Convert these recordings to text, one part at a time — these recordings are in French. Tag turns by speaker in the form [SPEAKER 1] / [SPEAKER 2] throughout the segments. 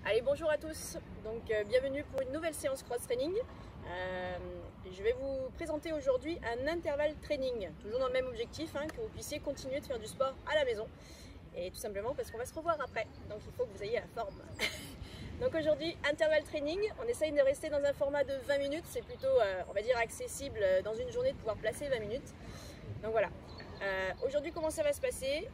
[SPEAKER 1] Allez, bonjour à tous, donc bienvenue pour une nouvelle séance cross-training. Je vais vous présenter aujourd'hui un intervalle training, toujours dans le même objectif, que vous puissiez continuer de faire du sport à la maison. Et tout simplement parce qu'on va se revoir après, donc il faut que vous ayez la forme. Donc aujourd'hui, intervalle training, on essaye de rester dans un format de 20 minutes, c'est plutôt, on va dire, accessible dans une journée de pouvoir placer 20 minutes. Donc voilà, aujourd'hui comment ça va se passer?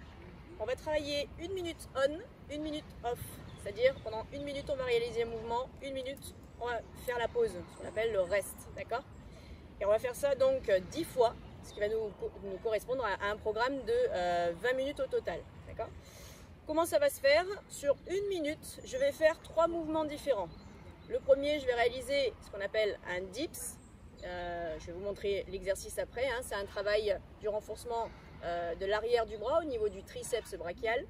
[SPEAKER 1] On va travailler 1 minute on, 1 minute off. C'est-à-dire pendant 1 minute on va réaliser un mouvement, 1 minute on va faire la pause, ce qu'on appelle le rest, d'accord? Et on va faire ça donc 10 fois, ce qui va nous correspondre à un programme de 20 minutes au total, d'accord? Comment ça va se faire? Sur 1 minute, je vais faire 3 mouvements différents. Le premier, je vais réaliser ce qu'on appelle un dips. Je vais vous montrer l'exercice après, c'est un travail du renforcement de l'arrière du bras au niveau du triceps brachial.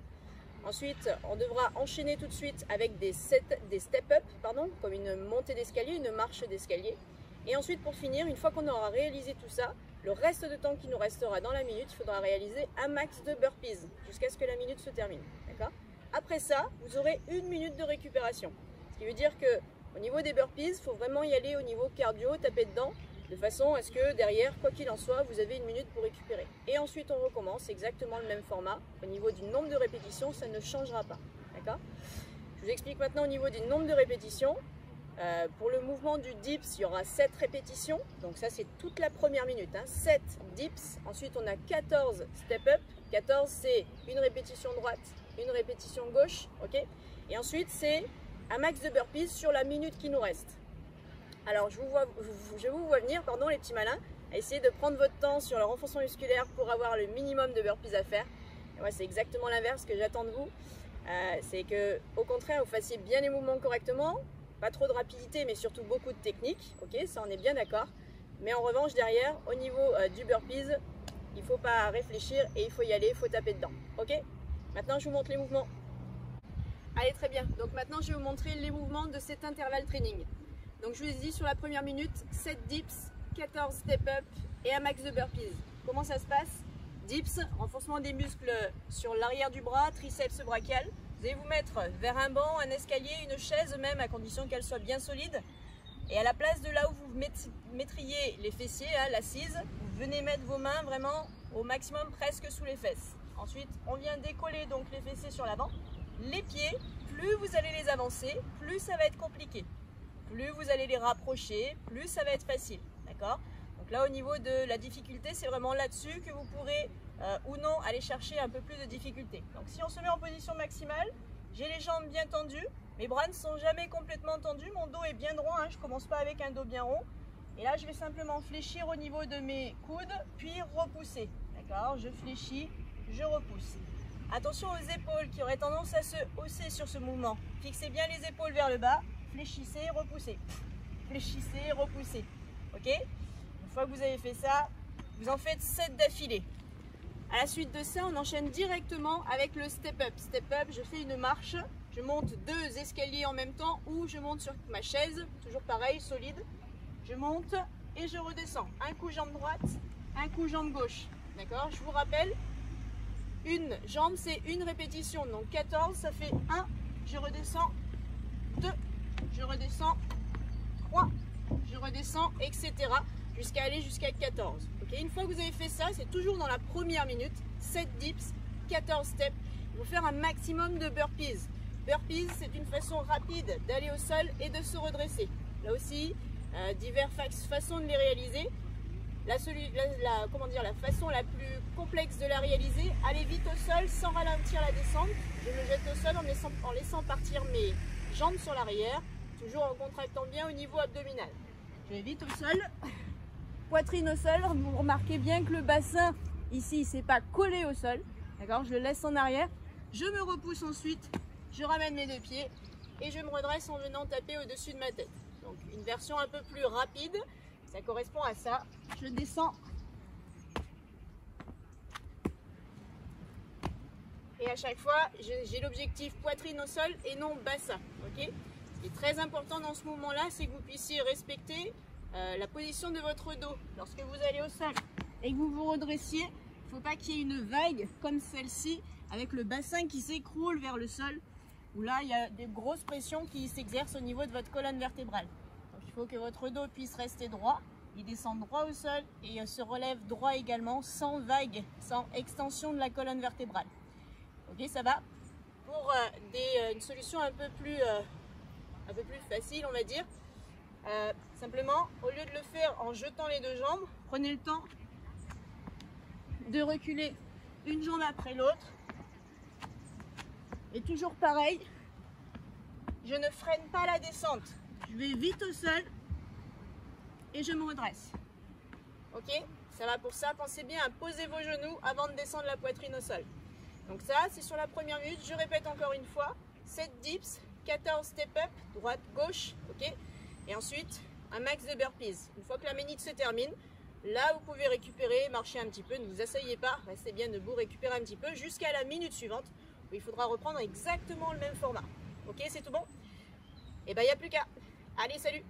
[SPEAKER 1] Ensuite, on devra enchaîner tout de suite avec des step-up, comme une montée d'escalier, une marche d'escalier. Et ensuite, pour finir, une fois qu'on aura réalisé tout ça, le reste de temps qui nous restera dans la minute, il faudra réaliser un max de burpees jusqu'à ce que la minute se termine. Après ça, vous aurez 1 minute de récupération. Ce qui veut dire qu'au niveau des burpees, il faut vraiment y aller au niveau cardio, taper dedans, de façon à ce que derrière, quoi qu'il en soit, vous avez 1 minute pour récupérer. Et ensuite, on recommence exactement le même format. Au niveau du nombre de répétitions, ça ne changera pas. D'accord ? Je vous explique maintenant au niveau du nombre de répétitions. Pour le mouvement du dips, il y aura 7 répétitions. Donc ça, c'est toute la première minute. 7 dips. Ensuite, on a 14 step-up. 14, c'est une répétition droite, une répétition gauche. Et ensuite, c'est un max de burpees sur la minute qui nous reste. Alors, je vous vois venir, les petits malins, à essayer de prendre votre temps sur le renforcement musculaire pour avoir le minimum de burpees à faire. Et moi, c'est exactement l'inverse que j'attends de vous. C'est que, au contraire, vous fassiez bien les mouvements correctement, pas trop de rapidité, mais surtout beaucoup de technique. Ça, on est bien d'accord. Mais en revanche, derrière, au niveau du burpees, il ne faut pas réfléchir et il faut y aller, il faut taper dedans. Maintenant, je vous montre les mouvements. Allez, très bien. Donc maintenant, je vais vous montrer les mouvements de cet intervalle training. Donc je vous ai dit sur la première minute, 7 dips, 14 step-up et un max de burpees. Comment ça se passe? Dips, renforcement des muscles sur l'arrière du bras, triceps brachial. Vous allez vous mettre vers un banc, un escalier, une chaise même, à condition qu'elle soit bien solide. Et à la place de là où vous mettriez les fessiers, l'assise, vous venez mettre vos mains vraiment au maximum presque sous les fesses. Ensuite, on vient décoller donc les fessiers sur l'avant. Les pieds, plus vous allez les avancer, plus ça va être compliqué. Plus vous allez les rapprocher, plus ça va être facile, d'accord? Donc là, au niveau de la difficulté, c'est vraiment là-dessus que vous pourrez ou non aller chercher un peu plus de difficulté. Donc si on se met en position maximale, j'ai les jambes bien tendues, mes bras ne sont jamais complètement tendus, mon dos est bien droit, je ne commence pas avec un dos bien rond. Et là, je vais simplement fléchir au niveau de mes coudes, puis repousser, d'accord? Je fléchis, je repousse. Attention aux épaules qui auraient tendance à se hausser sur ce mouvement. Fixez bien les épaules vers le bas. Fléchissez, repoussez. Fléchissez, repoussez. Une fois que vous avez fait ça, vous en faites 7 d'affilée. À la suite de ça, on enchaîne directement avec le step-up. Step-up, je fais une marche. Je monte 2 escaliers en même temps ou je monte sur ma chaise. Toujours pareil, solide. Je monte et je redescends. Un coup jambe droite, un coup jambe gauche. D'accord? Je vous rappelle, une jambe, c'est une répétition. Donc 14, ça fait 1. Je redescends. 2. Je redescends, 3, je redescends, etc. jusqu'à aller jusqu'à 14. Une fois que vous avez fait ça, c'est toujours dans la première minute, 7 dips, 14 steps. Il faut faire un maximum de burpees. Burpees, c'est une façon rapide d'aller au sol et de se redresser. Là aussi, diverses façons de les réaliser. La façon la plus complexe de la réaliser, aller vite au sol sans ralentir la descente. Je me jette au sol en laissant partir mes jambes sur l'arrière, toujours en contractant bien au niveau abdominal. Je vais vite au sol, poitrine au sol. Vous remarquez bien que le bassin ici, il ne s'est pas collé au sol. D'accord? Je le laisse en arrière. Je me repousse ensuite, je ramène mes 2 pieds et je me redresse en venant taper au-dessus de ma tête. Donc une version un peu plus rapide, ça correspond à ça. Je descends. Et à chaque fois, j'ai l'objectif poitrine au sol et non bassin. Ce qui est très important dans ce mouvement-là, c'est que vous puissiez respecter la position de votre dos. Lorsque vous allez au sol et que vous vous redressiez, il ne faut pas qu'il y ait une vague comme celle-ci, avec le bassin qui s'écroule vers le sol. où là il y a des grosses pressions qui s'exercent au niveau de votre colonne vertébrale. Donc il faut que votre dos puisse rester droit, il descend droit au sol et il se relève droit également, sans vague, sans extension de la colonne vertébrale. Ok, ça va. Pour une solution un peu plus facile, on va dire, simplement, au lieu de le faire en jetant les deux jambes, prenez le temps de reculer une jambe après l'autre. Et toujours pareil, je ne freine pas la descente. Je vais vite au sol et je me redresse. Ok? Ça va pour ça. Pensez bien à poser vos genoux avant de descendre la poitrine au sol. Donc ça, c'est sur la première minute. Je répète encore une fois. 7 dips, 14 step-up, droite, gauche. Ok? Et ensuite, un max de burpees. Une fois que la minute se termine, là, vous pouvez récupérer, marcher un petit peu. Ne vous asseyez pas, restez bien debout, récupérez un petit peu jusqu'à la minute suivante où il faudra reprendre exactement le même format. Ok, c'est tout bon? Et ben, il n'y a plus qu'à. Allez, salut!